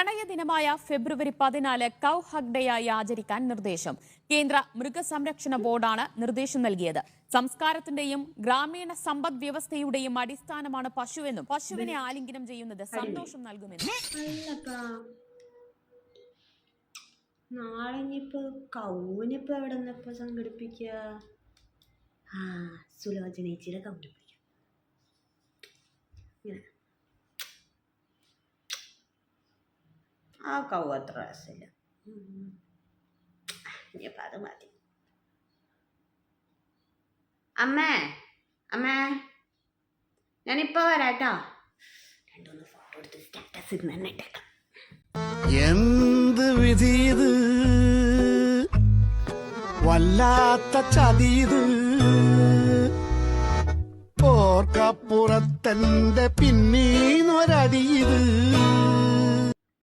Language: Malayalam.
പ്രണയദിനമായ ഫെബ്രുവരി 14 കൗ ഹഗ് ഡേയായി ആചരിക്കാൻ നിർദ്ദേശം. കേന്ദ്ര മൃഗസംരക്ഷണ ബോർഡാണ് നിർദ്ദേശം നൽകിയത്. സംസ്കാരത്തിന്റെയും ഗ്രാമീണ സമ്പദ് വ്യവസ്ഥയുടെയും അടിസ്ഥാനമാണ് പശുവെന്നും പശുവിനെ ആലിംഗനം ചെയ്യുന്നത് സന്തോഷം നൽകുമെന്നും. നാളെ ഇനിയിപ്പോ കൗനിപ്പോ എവിടെ നിന്നിപ്പോ സംഘടിപ്പിക്കുക? സുലോചനേച്ചിയുടെ കൗനി പിടിക്കാം. ഇങ്ങനെ ആ കൗ അത്ര രസമില്ല. ഇനിയിപ്പോൾ അത് മതി. അമ്മേ അമ്മേ ഞാനിപ്പോൾ വരാട്ടോ. രണ്ടൊന്ന് ഫോട്ടോ എടുത്ത് സ്റ്റാറ്റസ് ഇന്ന് തന്നെ ഇട്ടേക്കാം. എന്ത് വിധിയത്, വല്ലാത്ത ചതിയത്, ഓർക്കപ്പുറത്തെന്റെ പിന്നീന്നൊരടിയത്.